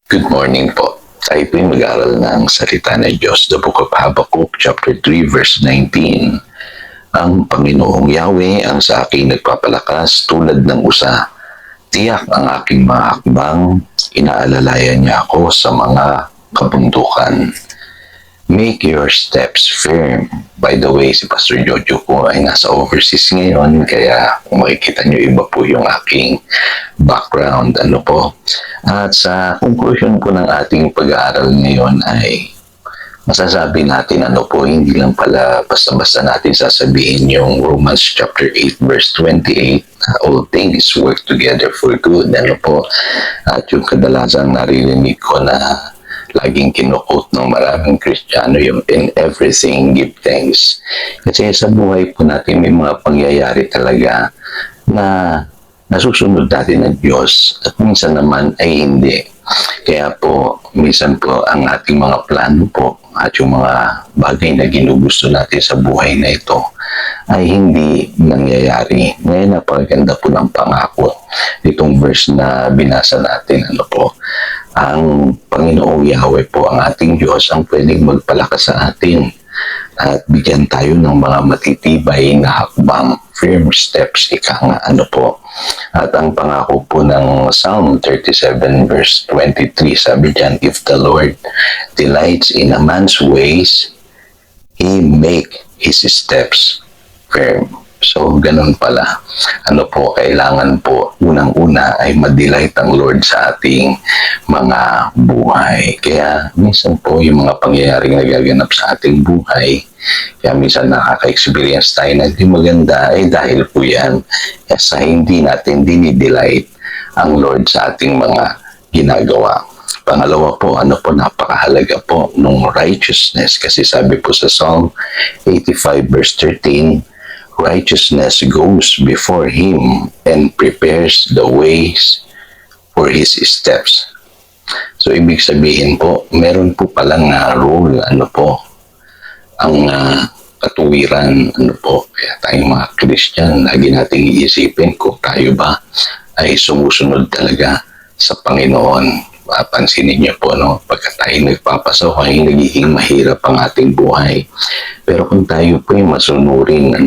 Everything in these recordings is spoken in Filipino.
Good morning po. Tayo po'y mag-aaral ng salita ng Diyos, the book of Habakkuk, chapter 3, verse 19. Ang Panginoong Yahweh ang sa akin nagpapalakas tulad ng usa. Tiyak ang aking mga hakbang, inaalalayan niya ako sa mga kabundukan. Make your steps firm. By the way, si Pastor Jojo po ay nasa overseas ngayon, kaya kung makikita nyo, iba po yung aking background. At sa conclusion po ng ating pag-aaral ngayon ay masasabi natin hindi lang pala basta-basta natin sasabihin yung Romans chapter 8 verse 28, all things work together for good. At yung kadalasang naririnig ko na laging kinukot ng maraming Kristiyano yung in everything give thanks. Kasi sa buhay po natin may mga pangyayari talaga na nasusunod natin ng Diyos at minsan naman ay hindi. Kaya po, minsan po ang ating mga plano po at yung mga bagay na ginugusto natin sa buhay na ito ay hindi nangyayari. Ngayon, napakaganda po ng pangako itong verse na binasa natin. Ang Panginoong Yahweh po, ang ating Diyos, ang pwedeng magpalakas sa atin at bigyan tayo ng mga matitibay na hakbang, firm steps, At ang pangako po ng Psalm 37 verse 23, sabi diyan, if the Lord delights in a man's ways, He make his steps firm. So, ganun pala. Kailangan po, unang-una ay ma-delight ang Lord sa ating mga buhay. Kaya, minsan po, yung mga pangyayaring nagaganap sa ating buhay, kaya minsan nakaka-experience tayo na hindi maganda, dahil po yan, sa hindi natin dinidelight ang Lord sa ating mga ginagawa. Pangalawa po, napakahalaga po nung righteousness. Kasi sabi po sa Psalm 85 verse 13, righteousness goes before him and prepares the ways for his steps. So, ibig sabihin po, meron po palang role, ang katuwiran, Kaya tayong mga Christian, lagi nating iisipin kung tayo ba ay sumusunod talaga sa Panginoon. Pansinin niyo po, pagka tayo nagpapasaway, nagiging mahirap ang ating buhay. Pero kung tayo po ay masunurin,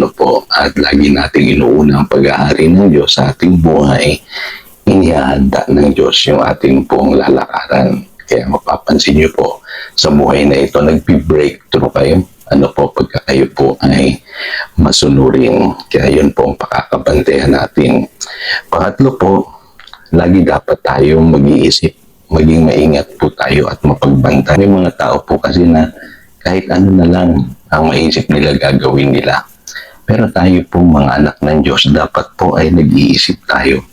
at lagi nating inuuna ang pag-aari ng Diyos sa ating buhay, inihahanda ng Diyos yung ating pong lalakaran. Kaya mapapansin niyo po, sa buhay na ito, nagpi-breakthrough kayo. Pagka kayo po ay masunurin. Kaya yun po ang pakakabantayan natin. Pangatlo po, lagi dapat tayong mag-iisip, maging maingat po tayo at mapagbantay. May mga tao po kasi na kahit ano na lang ang maisip nila, gagawin nila. Pero tayo po mga anak ng Diyos, dapat po ay nag-iisip tayo.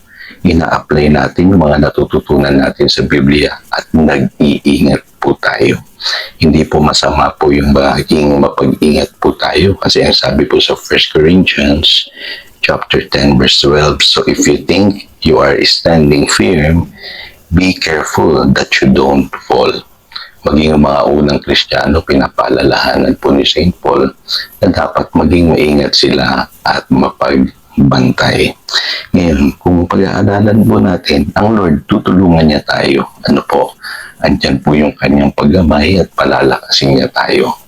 Ina-apply natin yung mga natututunan natin sa Biblia at nag-iingat po tayo. Hindi po masama po yung maging mapag-ingat po tayo kasi ang sabi po sa 1 Corinthians chapter 10 verse 12, so if you think you are standing firm, be careful that you don't fall. Maging mga unang Kristiyano, pinapaalalahanan po ni St. Paul na dapat maging maingat sila at mapagbantay. Ngayon, kung pag-aaralan po natin, ang Lord, tutulungan niya tayo. Andyan po yung kanyang paggamay at palalakasin niya tayo.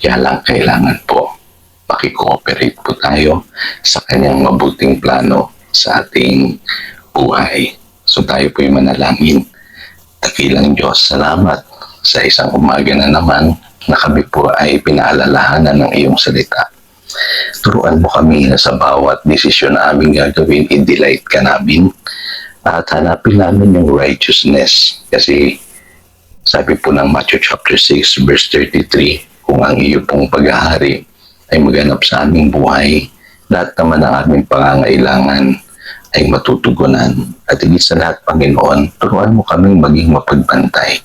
Kaya lang kailangan po, makikooperate po tayo sa kanyang mabuting plano sa ating buhay. So tayo po'y manalangin. Dakilang Diyos, salamat sa isang umaga na naman na kami po ay pinaalalahanan ng iyong salita. Turuan mo kami na sa bawat desisyon na aming gagawin, i-delight ka namin at hanapin namin yung righteousness. Kasi sabi po ng Matthew chapter 6 verse 33, kung ang iyo pong paghahari ay maganap sa aming buhay, lahat naman ng aming pangangailangan ay matutugunan. At higit sa lahat, Panginoon, turuan mo kaming maging mapagbantay,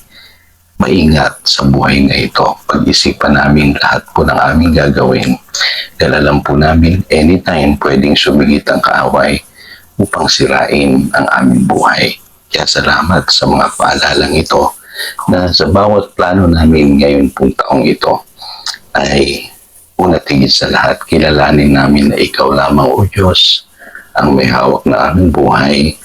maingat sa buhay na ito. Pag-isipan namin lahat po ng aming gagawin. Dahil alam po namin, anytime pwedeng sumigit ang kaaway upang sirain ang aming buhay. Kaya salamat sa mga paalalang ito na sa bawat plano namin ngayon pong taong ito ay una't higit sa lahat, kilalanin namin na ikaw lamang, O Diyos, ang may hawak na aming buhay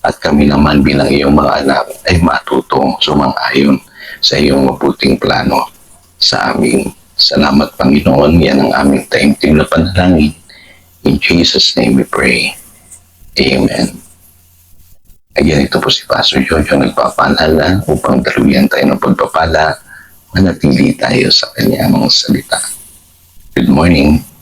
at kami naman bilang iyong mga anak ay matutong sumang-ayon sa iyong mabuting plano sa amin. Salamat Panginoon, yan ang aming taimtim na panalangin. In Jesus' name we pray. Amen. Again, ito po si Pastor Jojo nagpapaalala upang daluyan tayo ng pagpapala, manatili tayo sa kanyang mga salita. Good morning.